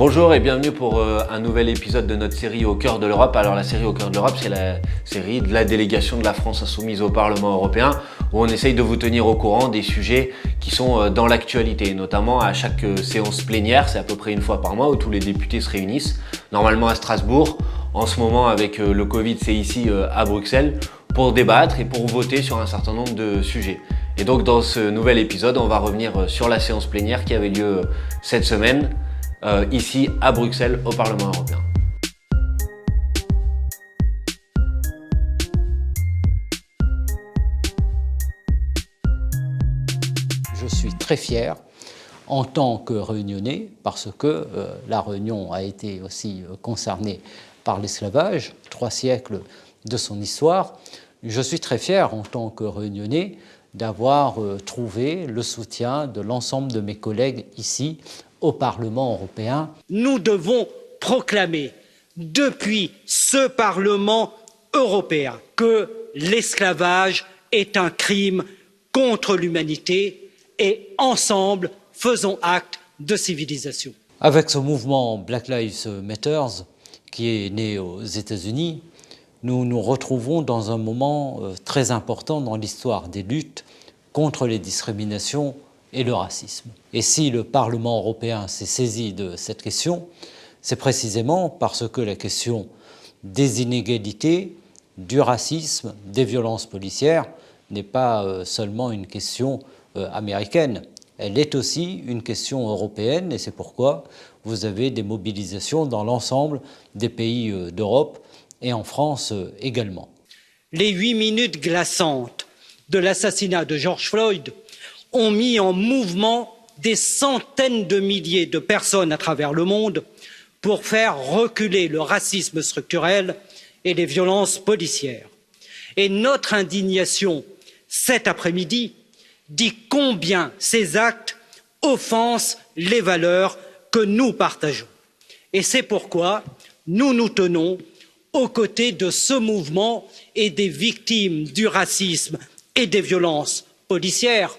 Bonjour et bienvenue pour un nouvel épisode de notre série Au cœur de l'Europe. Alors la série Au cœur de l'Europe, c'est la série de la délégation de la France insoumise au Parlement européen où on essaye de vous tenir au courant des sujets qui sont dans l'actualité, notamment à chaque séance plénière, c'est à peu près une fois par mois où tous les députés se réunissent, normalement à Strasbourg. En ce moment avec le Covid, c'est ici à Bruxelles pour débattre et pour voter sur un certain nombre de sujets. Et donc dans ce nouvel épisode, on va revenir sur la séance plénière qui avait lieu cette semaine. Ici à Bruxelles au Parlement européen. Je suis très fier en tant que réunionnais parce que la Réunion a été aussi concernée par l'esclavage, 3 siècles de son histoire. Je suis très fier en tant que réunionnais d'avoir trouvé le soutien de l'ensemble de mes collègues ici au Parlement européen. Nous devons proclamer depuis ce Parlement européen que l'esclavage est un crime contre l'humanité et ensemble faisons acte de civilisation. Avec ce mouvement Black Lives Matter qui est né aux États-Unis, nous nous retrouvons dans un moment très important dans l'histoire des luttes contre les discriminations et le racisme. Et si le Parlement européen s'est saisi de cette question, c'est précisément parce que la question des inégalités, du racisme, des violences policières n'est pas seulement une question américaine, elle est aussi une question européenne et c'est pourquoi vous avez des mobilisations dans l'ensemble des pays d'Europe et en France également. Les 8 minutes glaçantes de l'assassinat de George Floyd ont mis en mouvement des centaines de milliers de personnes à travers le monde pour faire reculer le racisme structurel et les violences policières. Et notre indignation cet après-midi dit combien ces actes offensent les valeurs que nous partageons. Et c'est pourquoi nous nous tenons aux côtés de ce mouvement et des victimes du racisme et des violences policières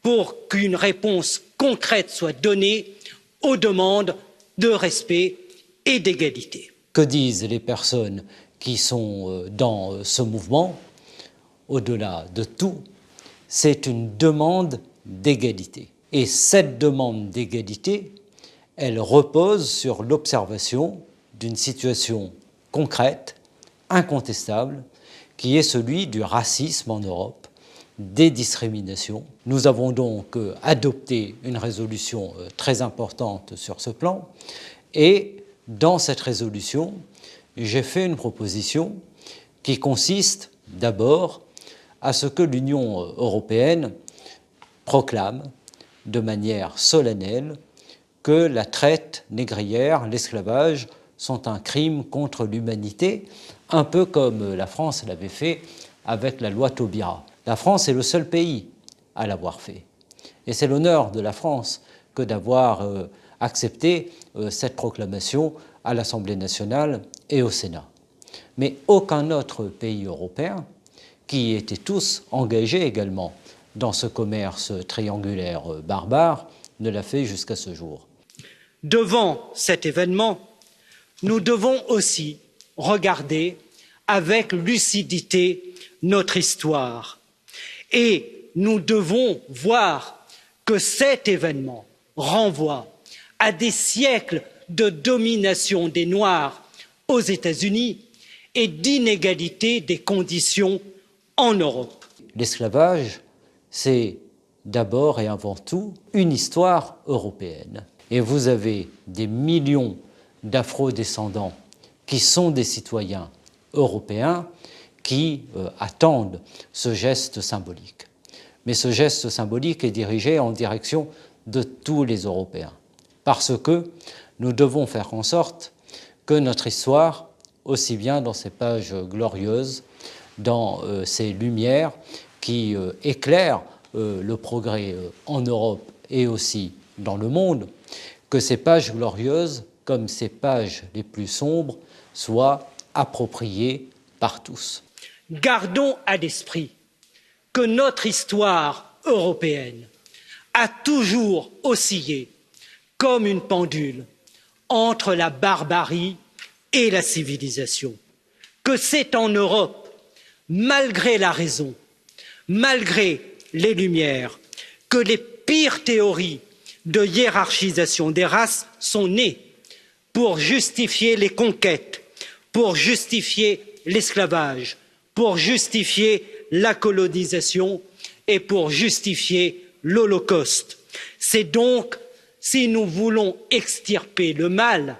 pour qu'une réponse concrète soit donnée aux demandes de respect et d'égalité. Que disent les personnes qui sont dans ce mouvement? Au-delà de tout, c'est une demande d'égalité. Et cette demande d'égalité, elle repose sur l'observation d'une situation concrète, incontestable, qui est celui du racisme en Europe, des discriminations. Nous avons donc adopté une résolution très importante sur ce plan et dans cette résolution, j'ai fait une proposition qui consiste d'abord à ce que l'Union européenne proclame de manière solennelle que la traite négrière, l'esclavage sont un crime contre l'humanité, un peu comme la France l'avait fait avec la loi Taubira. La France est le seul pays à l'avoir fait. Et c'est l'honneur de la France que d'avoir accepté cette proclamation à l'Assemblée nationale et au Sénat. Mais aucun autre pays européen, qui étaient tous engagés également dans ce commerce triangulaire barbare, ne l'a fait jusqu'à ce jour. Devant cet événement, nous devons aussi regarder avec lucidité notre histoire. Et nous devons voir que cet événement renvoie à des siècles de domination des Noirs aux États-Unis et d'inégalité des conditions en Europe. L'esclavage, c'est d'abord et avant tout une histoire européenne. Et vous avez des millions d'Afro-descendants qui sont des citoyens européens qui attendent ce geste symbolique. Mais ce geste symbolique est dirigé en direction de tous les Européens, parce que nous devons faire en sorte que notre histoire, aussi bien dans ces pages glorieuses, dans ces lumières qui éclairent le progrès en Europe et aussi dans le monde, que ces pages glorieuses, comme ces pages les plus sombres, soient appropriées par tous. Gardons à l'esprit que notre histoire européenne a toujours oscillé comme une pendule entre la barbarie et la civilisation, que c'est en Europe, malgré la raison, malgré les Lumières, que les pires théories de hiérarchisation des races sont nées pour justifier les conquêtes, pour justifier l'esclavage, pour justifier la colonisation et pour justifier l'Holocauste. C'est donc, si nous voulons extirper le mal,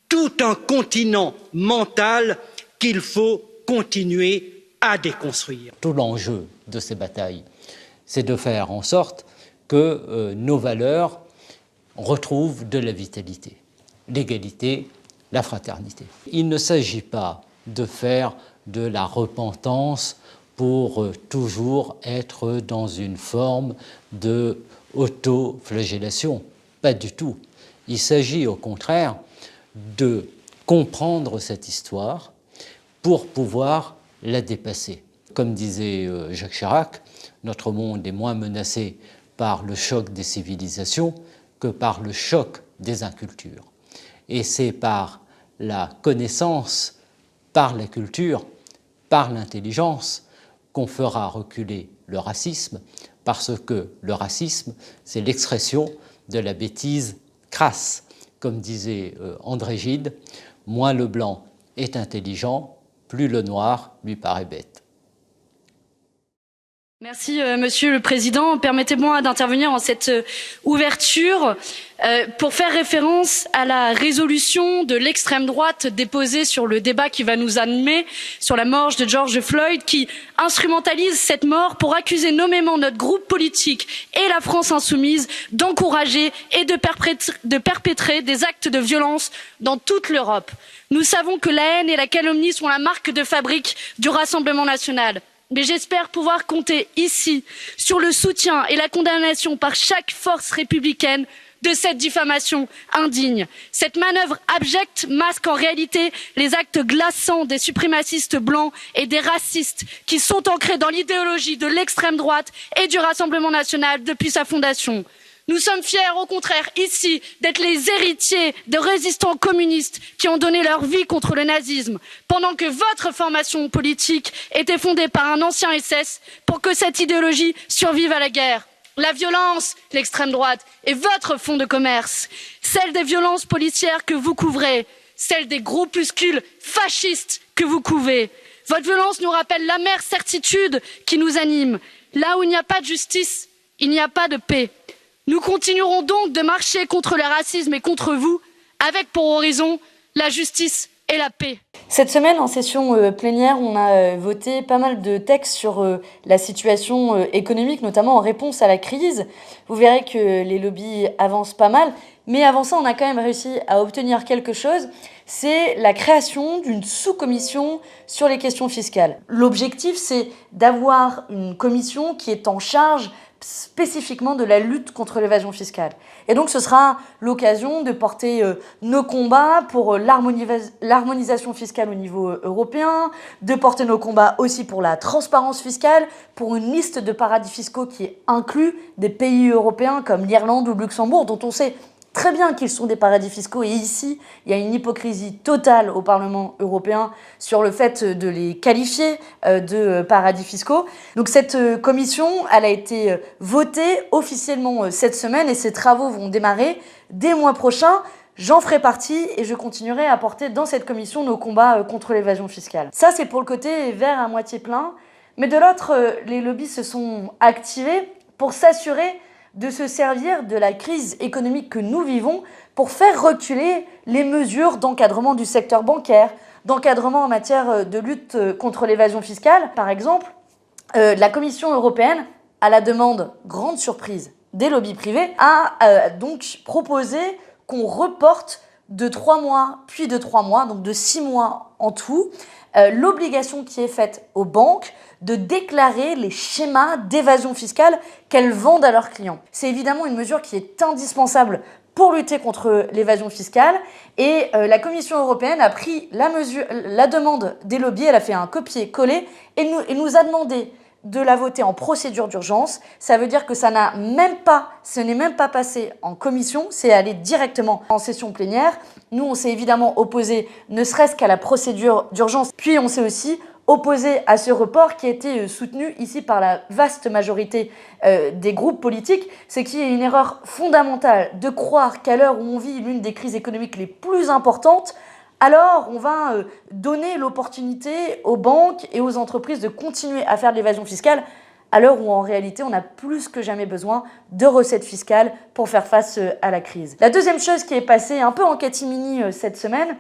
tout un continent mental qu'il faut continuer à déconstruire. Tout l'enjeu de ces batailles, c'est de faire en sorte que nos valeurs retrouvent de la vitalité, l'égalité, la fraternité. Il ne s'agit pas de faire de la repentance pour toujours être dans une forme de auto-flagellation. Pas du tout. Il s'agit au contraire de comprendre cette histoire pour pouvoir la dépasser. Comme disait Jacques Chirac, notre monde est moins menacé par le choc des civilisations que par le choc des incultures. Et c'est par la connaissance, par la culture, par l'intelligence qu'on fera reculer le racisme, parce que le racisme, c'est l'expression de la bêtise crasse. Comme disait André Gide, moins le blanc est intelligent, plus le noir lui paraît bête. Merci Monsieur le Président. Permettez-moi d'intervenir en cette ouverture pour faire référence à la résolution de l'extrême droite déposée sur le débat qui va nous animer sur la mort de George Floyd, qui instrumentalise cette mort pour accuser nommément notre groupe politique et la France insoumise d'encourager et de perpétrer des actes de violence dans toute l'Europe. Nous savons que la haine et la calomnie sont la marque de fabrique du Rassemblement national. Mais j'espère pouvoir compter ici sur le soutien et la condamnation par chaque force républicaine de cette diffamation indigne. Cette manœuvre abjecte masque en réalité les actes glaçants des suprémacistes blancs et des racistes qui sont ancrés dans l'idéologie de l'extrême droite et du Rassemblement national depuis sa fondation. Nous sommes fiers, au contraire, ici, d'être les héritiers de résistants communistes qui ont donné leur vie contre le nazisme, pendant que votre formation politique était fondée par un ancien SS pour que cette idéologie survive à la guerre. La violence, l'extrême droite, est votre fonds de commerce, celle des violences policières que vous couvrez, celle des groupuscules fascistes que vous couvez. Votre violence nous rappelle l'amère certitude qui nous anime. Là où il n'y a pas de justice, il n'y a pas de paix. Nous continuerons donc de marcher contre le racisme et contre vous, avec pour horizon la justice et la paix. Cette semaine, en session plénière, on a voté pas mal de textes sur la situation économique, notamment en réponse à la crise. Vous verrez que les lobbies avancent pas mal, mais avant ça, on a quand même réussi à obtenir quelque chose. C'est la création d'une sous-commission sur les questions fiscales. L'objectif, c'est d'avoir une commission qui est en charge spécifiquement de la lutte contre l'évasion fiscale. Et donc ce sera l'occasion de porter nos combats pour l'harmonisation fiscale au niveau européen, de porter nos combats aussi pour la transparence fiscale, pour une liste de paradis fiscaux qui inclut des pays européens comme l'Irlande ou le Luxembourg, dont on sait très bien qu'ils sont des paradis fiscaux, et ici, il y a une hypocrisie totale au Parlement européen sur le fait de les qualifier de paradis fiscaux. Donc cette commission, elle a été votée officiellement cette semaine et ses travaux vont démarrer dès le mois prochain. J'en ferai partie et je continuerai à porter dans cette commission nos combats contre l'évasion fiscale. Ça, c'est pour le côté verre à moitié plein. Mais de l'autre, les lobbies se sont activés pour s'assurer de se servir de la crise économique que nous vivons pour faire reculer les mesures d'encadrement du secteur bancaire, d'encadrement en matière de lutte contre l'évasion fiscale. Par exemple, la Commission européenne, à la demande, grande surprise, des lobbies privés, a donc proposé qu'on reporte de 3 mois, puis de 3 mois, donc de 6 mois en tout, l'obligation qui est faite aux banques de déclarer les schémas d'évasion fiscale qu'elles vendent à leurs clients. C'est évidemment une mesure qui est indispensable pour lutter contre l'évasion fiscale et la Commission européenne a pris la demande des lobbies, elle a fait un copier-coller et nous a demandé de la voter en procédure d'urgence. Ça veut dire que ce n'est même pas passé en commission, c'est allé directement en session plénière. Nous, on s'est évidemment opposé ne serait-ce qu'à la procédure d'urgence, puis on s'est aussi opposé à ce report qui a été soutenu ici par la vaste majorité des groupes politiques. C'est qu'il y a une erreur fondamentale de croire qu'à l'heure où on vit l'une des crises économiques les plus importantes, alors on va donner l'opportunité aux banques et aux entreprises de continuer à faire de l'évasion fiscale, à l'heure où en réalité on a plus que jamais besoin de recettes fiscales pour faire face à la crise. La deuxième chose qui est passée un peu en catimini cette semaine,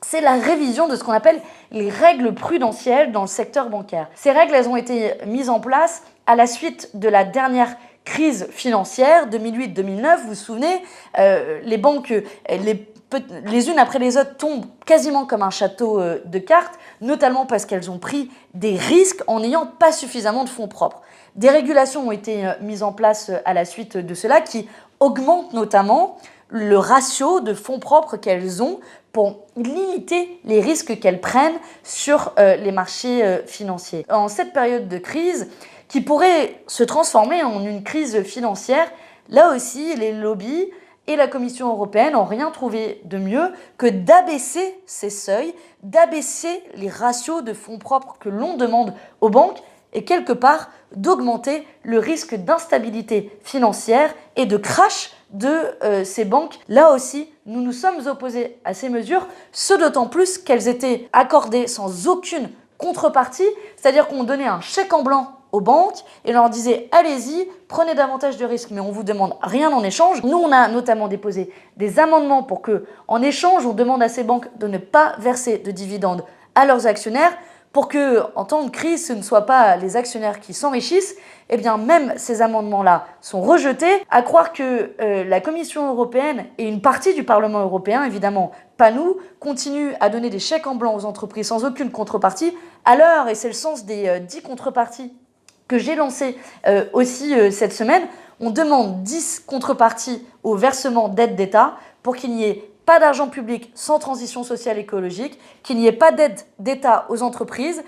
c'est la révision de ce qu'on appelle les règles prudentielles dans le secteur bancaire. Ces règles, elles ont été mises en place à la suite de la dernière crise financière, 2008-2009. Vous vous souvenez, les banques, les unes après les autres, tombent quasiment comme un château de cartes, notamment parce qu'elles ont pris des risques en n'ayant pas suffisamment de fonds propres. Des régulations ont été mises en place à la suite de cela qui augmentent notamment le ratio de fonds propres qu'elles ont pour limiter les risques qu'elles prennent sur les marchés financiers. En cette période de crise, qui pourrait se transformer en une crise financière, là aussi, les lobbies et la Commission européenne n'ont rien trouvé de mieux que d'abaisser ces seuils, d'abaisser les ratios de fonds propres que l'on demande aux banques et quelque part d'augmenter le risque d'instabilité financière et de crash de ces banques. Là aussi, nous nous sommes opposés à ces mesures, ce d'autant plus qu'elles étaient accordées sans aucune contrepartie, c'est-à-dire qu'on donnait un chèque en blanc aux banques et leur disait « allez-y, prenez davantage de risques, mais on ne vous demande rien en échange ». Nous, on a notamment déposé des amendements pour que, en échange, on demande à ces banques de ne pas verser de dividendes à leurs actionnaires pour que, en temps de crise, ce ne soient pas les actionnaires qui s'enrichissent. Eh bien, même ces amendements-là sont rejetés. À croire que la Commission européenne et une partie du Parlement européen, évidemment pas nous, continuent à donner des chèques en blanc aux entreprises sans aucune contrepartie, à l'heure, et c'est le sens des 10 contreparties que j'ai lancées aussi cette semaine, on demande 10 contreparties au versement d'aides d'État pour qu'il n'y ait pas d'argent public sans transition sociale et écologique, qu'il n'y ait pas d'aide d'État aux entreprises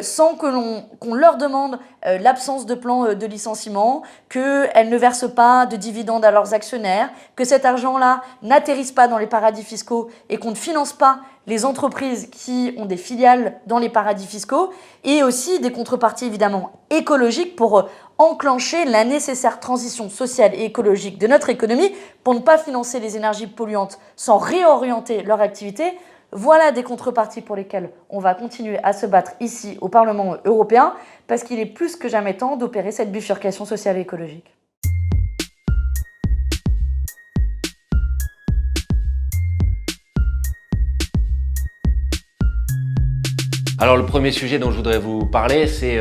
sans qu'on leur demande l'absence de plan de licenciement, qu'elles ne versent pas de dividendes à leurs actionnaires, que cet argent-là n'atterrisse pas dans les paradis fiscaux et qu'on ne finance pas les entreprises qui ont des filiales dans les paradis fiscaux, et aussi des contreparties évidemment écologiques pour enclencher la nécessaire transition sociale et écologique de notre économie pour ne pas financer les énergies polluantes sans réorienter leur activité. Voilà des contreparties pour lesquelles on va continuer à se battre ici au Parlement européen parce qu'il est plus que jamais temps d'opérer cette bifurcation sociale et écologique. Alors le premier sujet dont je voudrais vous parler, c'est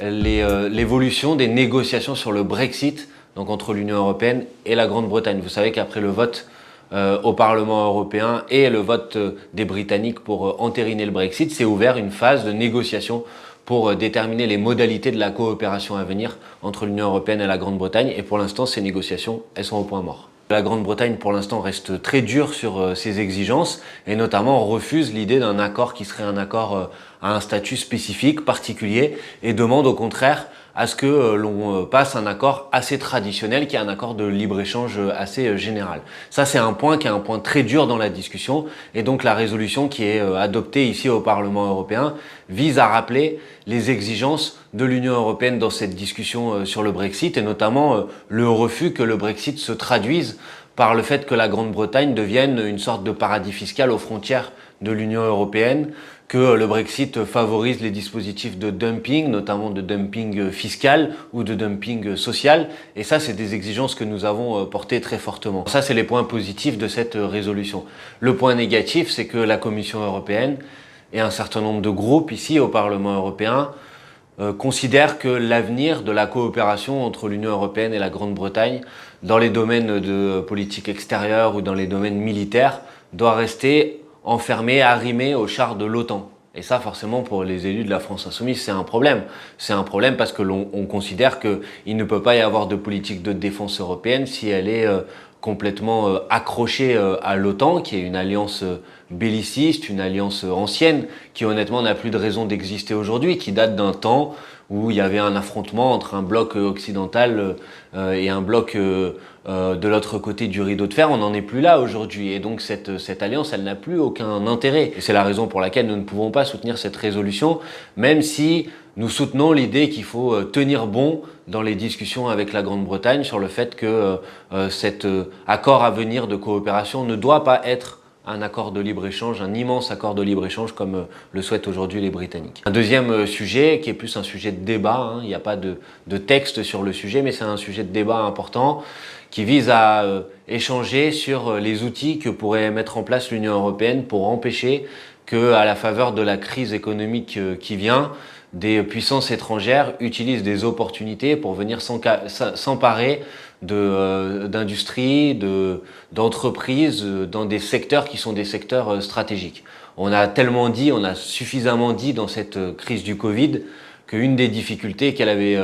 l'évolution des négociations sur le Brexit, donc entre l'Union européenne et la Grande-Bretagne. Vous savez qu'après le vote au Parlement européen et le vote des Britanniques pour entériner le Brexit, s'est ouvert une phase de négociation pour déterminer les modalités de la coopération à venir entre l'Union européenne et la Grande-Bretagne. Et pour l'instant, ces négociations, elles sont au point mort. La Grande-Bretagne, pour l'instant, reste très dure sur ses exigences et notamment refuse l'idée d'un accord qui serait un accord à un statut spécifique, particulier, et demande au contraire à ce que l'on passe un accord assez traditionnel, qui est un accord de libre-échange assez général. Ça, c'est un point qui est un point très dur dans la discussion, et donc la résolution qui est adoptée ici au Parlement européen vise à rappeler les exigences de l'Union européenne dans cette discussion sur le Brexit, et notamment le refus que le Brexit se traduise par le fait que la Grande-Bretagne devienne une sorte de paradis fiscal aux frontières de l'Union européenne, que le Brexit favorise les dispositifs de dumping, notamment de dumping fiscal ou de dumping social. Et ça, c'est des exigences que nous avons portées très fortement. Ça, c'est les points positifs de cette résolution. Le point négatif, c'est que la Commission européenne et un certain nombre de groupes ici au Parlement européen considèrent que l'avenir de la coopération entre l'Union européenne et la Grande-Bretagne dans les domaines de politique extérieure ou dans les domaines militaires doit rester enfermé, arrimé au char de l'OTAN. Et ça, forcément, pour les élus de la France insoumise, c'est un problème. C'est un problème parce que l'on considère qu'il ne peut pas y avoir de politique de défense européenne si elle est complètement accroché à l'OTAN, qui est une alliance belliciste, une alliance ancienne, qui honnêtement n'a plus de raison d'exister aujourd'hui, qui date d'un temps où il y avait un affrontement entre un bloc occidental et un bloc de l'autre côté du rideau de fer. On n'en est plus là aujourd'hui. Et donc cette alliance, elle n'a plus aucun intérêt. Et c'est la raison pour laquelle nous ne pouvons pas soutenir cette résolution, même si nous soutenons l'idée qu'il faut tenir bon dans les discussions avec la Grande-Bretagne sur le fait que cet accord à venir de coopération ne doit pas être un accord de libre-échange, un immense accord de libre-échange comme le souhaitent aujourd'hui les Britanniques. Un deuxième sujet qui est plus un sujet de débat, il n'y a pas de texte sur le sujet, mais c'est un sujet de débat important qui vise à échanger sur les outils que pourrait mettre en place l'Union européenne pour empêcher que, à la faveur de la crise économique qui vient, des puissances étrangères utilisent des opportunités pour venir s'emparer d'industries, d'entreprises dans des secteurs qui sont des secteurs stratégiques. On a tellement dit, on a suffisamment dit dans cette crise du Covid qu'une des difficultés qu'elle avait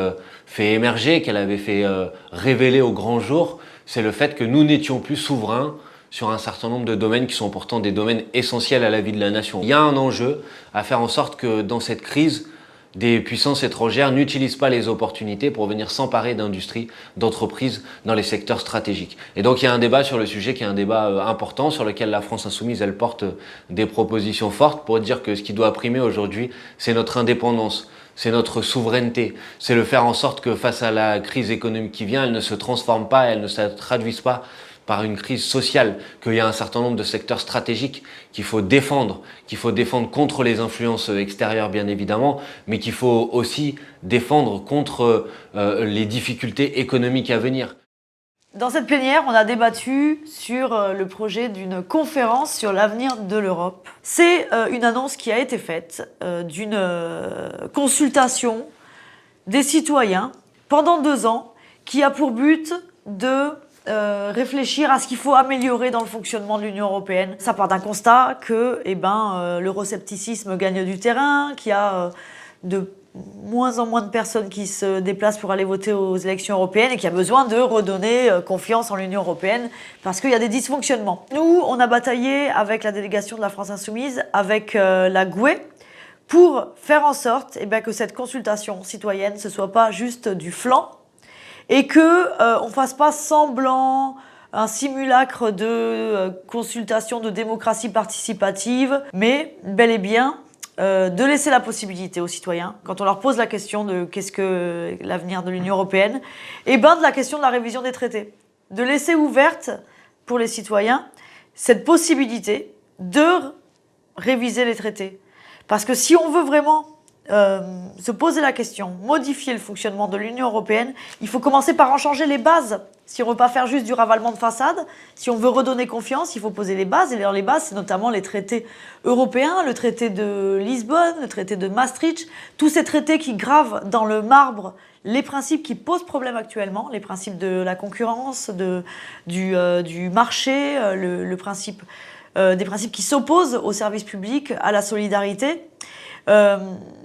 fait émerger, qu'elle avait fait révéler au grand jour, c'est le fait que nous n'étions plus souverains sur un certain nombre de domaines qui sont pourtant des domaines essentiels à la vie de la nation. Il y a un enjeu à faire en sorte que dans cette crise, des puissances étrangères n'utilisent pas les opportunités pour venir s'emparer d'industries, d'entreprises dans les secteurs stratégiques. Et donc il y a un débat sur le sujet qui est un débat important sur lequel la France insoumise, elle porte des propositions fortes pour dire que ce qui doit primer aujourd'hui, c'est notre indépendance, c'est notre souveraineté, c'est le faire en sorte que face à la crise économique qui vient, elle ne se transforme pas, elle ne se traduise pas par une crise sociale, qu'il y a un certain nombre de secteurs stratégiques qu'il faut défendre contre les influences extérieures bien évidemment, mais qu'il faut aussi défendre contre les difficultés économiques à venir. Dans cette plénière, on a débattu sur le projet d'une conférence sur l'avenir de l'Europe. C'est une annonce qui a été faite d'une consultation des citoyens pendant 2 ans qui a pour but de réfléchir à ce qu'il faut améliorer dans le fonctionnement de l'Union européenne. Ça part d'un constat que l'euroscepticisme gagne du terrain, qu'il y a de moins en moins de personnes qui se déplacent pour aller voter aux élections européennes et qu'il y a besoin de redonner confiance en l'Union européenne parce qu'il y a des dysfonctionnements. Nous, on a bataillé avec la délégation de la France Insoumise, avec la GUE, pour faire en sorte que cette consultation citoyenne, ce soit pas juste du flanc, et qu'on ne fasse pas semblant, un simulacre de consultation de démocratie participative, mais bel et bien de laisser la possibilité aux citoyens, quand on leur pose la question de qu'est-ce que l'avenir de l'Union européenne, de la question de la révision des traités. De laisser ouverte pour les citoyens cette possibilité de réviser les traités. Parce que si on veut vraiment se poser la question, modifier le fonctionnement de l'Union européenne, il faut commencer par en changer les bases. Si on ne veut pas faire juste du ravalement de façade, si on veut redonner confiance, il faut poser les bases. Et dans les bases, c'est notamment les traités européens, le traité de Lisbonne, le traité de Maastricht, tous ces traités qui gravent dans le marbre les principes qui posent problème actuellement, les principes de la concurrence, du marché, des principes qui s'opposent au service public, à la solidarité.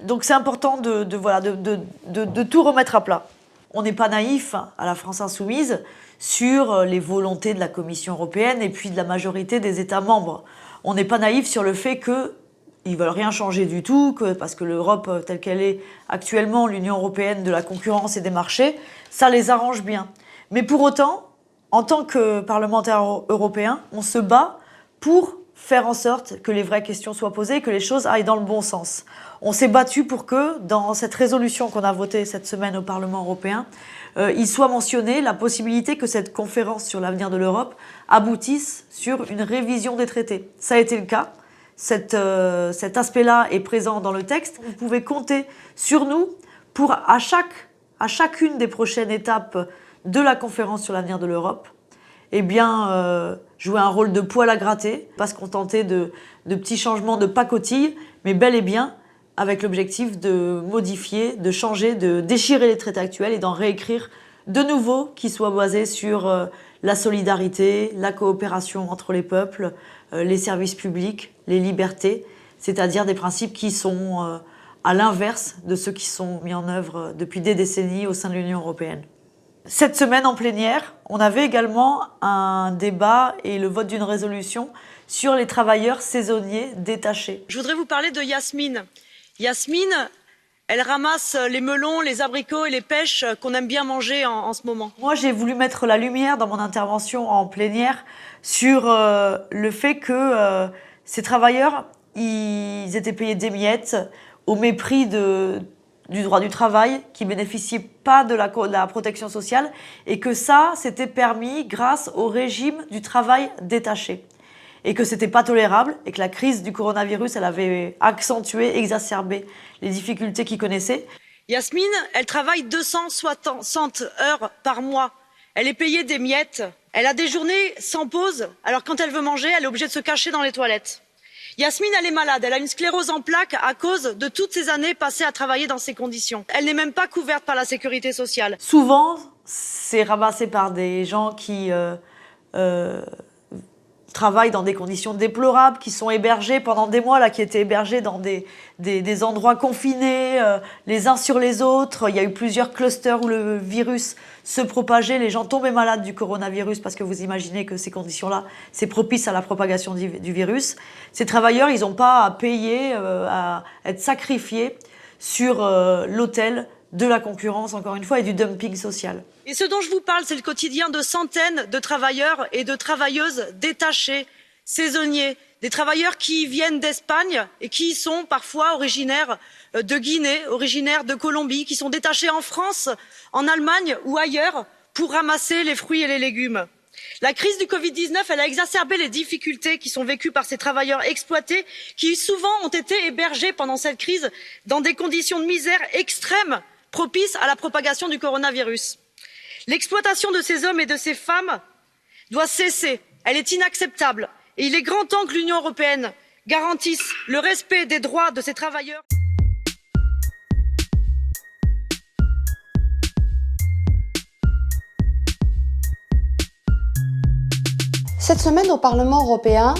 Donc c'est important de tout remettre à plat. On n'est pas naïf à la France Insoumise sur les volontés de la Commission européenne et puis de la majorité des États membres. On n'est pas naïf sur le fait qu'ils ne veulent rien changer du tout, parce que l'Europe telle qu'elle est actuellement, l'Union européenne de la concurrence et des marchés, ça les arrange bien. Mais pour autant, en tant que parlementaires européens, on se bat pour faire en sorte que les vraies questions soient posées, que les choses aillent dans le bon sens. On s'est battu pour que, dans cette résolution qu'on a votée cette semaine au Parlement européen, il soit mentionné la possibilité que cette conférence sur l'avenir de l'Europe aboutisse sur une révision des traités. Ça a été le cas. Cet aspect-là est présent dans le texte. Vous pouvez compter sur nous pour, à chacune des prochaines étapes de la conférence sur l'avenir de l'Europe, jouer un rôle de poil à gratter, pas se contenter de petits changements de pacotille, mais bel et bien avec l'objectif de modifier, de changer, de déchirer les traités actuels et d'en réécrire de nouveaux qui soient basés sur la solidarité, la coopération entre les peuples, les services publics, les libertés, c'est-à-dire des principes qui sont à l'inverse de ceux qui sont mis en œuvre depuis des décennies au sein de l'Union européenne. Cette semaine en plénière, on avait également un débat et le vote d'une résolution sur les travailleurs saisonniers détachés. Je voudrais vous parler de Yasmine. Yasmine, elle ramasse les melons, les abricots et les pêches qu'on aime bien manger en ce moment. Moi, j'ai voulu mettre la lumière dans mon intervention en plénière sur le fait que ces travailleurs, ils étaient payés des miettes au mépris du droit du travail, qui ne bénéficiaient pas de la protection sociale, et que ça, c'était permis grâce au régime du travail détaché. Et que c'était pas tolérable, et que la crise du coronavirus, elle avait accentué, exacerbé les difficultés qu'ils connaissaient. Yasmine, elle travaille 260 heures par mois. Elle est payée des miettes. Elle a des journées sans pause, alors quand elle veut manger, elle est obligée de se cacher dans les toilettes. Yasmine, elle est malade, elle a une sclérose en plaques à cause de toutes ces années passées à travailler dans ces conditions. Elle n'est même pas couverte par la sécurité sociale. Souvent, c'est ramassé par des gens qui travaillent dans des conditions déplorables, qui sont hébergés pendant des mois, là, qui étaient hébergés dans des endroits confinés, les uns sur les autres. Il y a eu plusieurs clusters où le virus se propageait, les gens tombaient malades du coronavirus, parce que vous imaginez que ces conditions-là, c'est propice à la propagation du virus. Ces travailleurs, ils n'ont pas à payer, à être sacrifiés sur l'autel de la concurrence, encore une fois, et du dumping social. Et ce dont je vous parle, c'est le quotidien de centaines de travailleurs et de travailleuses détachés, saisonniers, des travailleurs qui viennent d'Espagne et qui sont parfois originaires de Guinée, originaires de Colombie, qui sont détachés en France, en Allemagne ou ailleurs pour ramasser les fruits et les légumes. La crise du Covid-19, elle a exacerbé les difficultés qui sont vécues par ces travailleurs exploités, qui souvent ont été hébergés pendant cette crise dans des conditions de misère extrêmes, propices à la propagation du coronavirus. L'exploitation de ces hommes et de ces femmes doit cesser. Elle est inacceptable. Et il est grand temps que l'Union européenne garantisse le respect des droits de ces travailleurs. Cette semaine, au Parlement européen,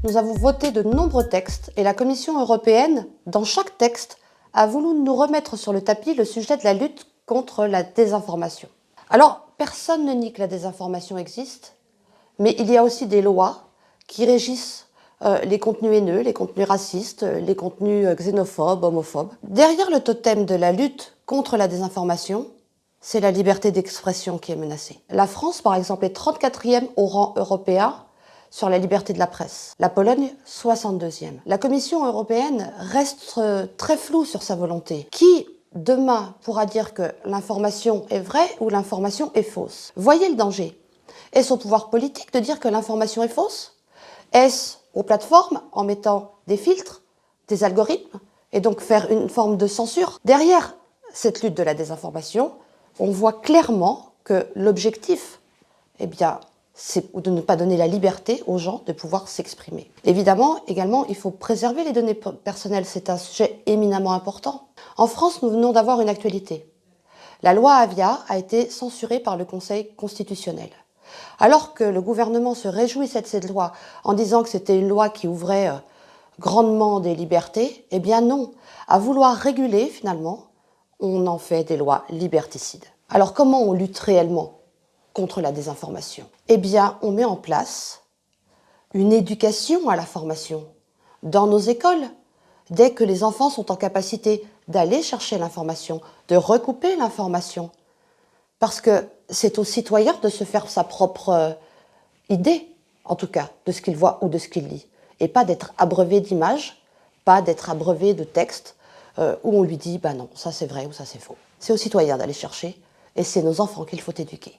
nous avons voté de nombreux textes et la Commission européenne, dans chaque texte, a voulu nous remettre sur le tapis le sujet de la lutte contre la désinformation. Alors, personne ne nie que la désinformation existe, mais il y a aussi des lois qui régissent les contenus haineux, les contenus racistes, les contenus xénophobes, homophobes. Derrière le totem de la lutte contre la désinformation, c'est la liberté d'expression qui est menacée. La France, par exemple, est 34e au rang européen sur la liberté de la presse. La Pologne, 62e. La Commission européenne reste très floue sur sa volonté. Qui, demain, pourra dire que l'information est vraie ou l'information est fausse? Voyez le danger. Est-ce au pouvoir politique de dire que l'information est fausse? Est-ce aux plateformes en mettant des filtres, des algorithmes, et donc faire une forme de censure? Derrière cette lutte de la désinformation, on voit clairement que l'objectif, eh bien, c'est de ne pas donner la liberté aux gens de pouvoir s'exprimer. Évidemment, également, il faut préserver les données personnelles. C'est un sujet éminemment important. En France, nous venons d'avoir une actualité. La loi Avia a été censurée par le Conseil constitutionnel. Alors que le gouvernement se réjouissait de cette loi en disant que c'était une loi qui ouvrait grandement des libertés, eh bien non. À vouloir réguler, finalement, on en fait des lois liberticides. Alors comment on lutte réellement contre la désinformation? Eh bien, on met en place une éducation à la formation dans nos écoles. Dès que les enfants sont en capacité d'aller chercher l'information, de recouper l'information, parce que c'est aux citoyens de se faire sa propre idée, en tout cas, de ce qu'il voit ou de ce qu'il lit, et pas d'être abreuvé d'images, pas d'être abreuvé de textes où on lui dit « bah non, ça c'est vrai ou ça c'est faux ». C'est aux citoyens d'aller chercher, et c'est nos enfants qu'il faut éduquer.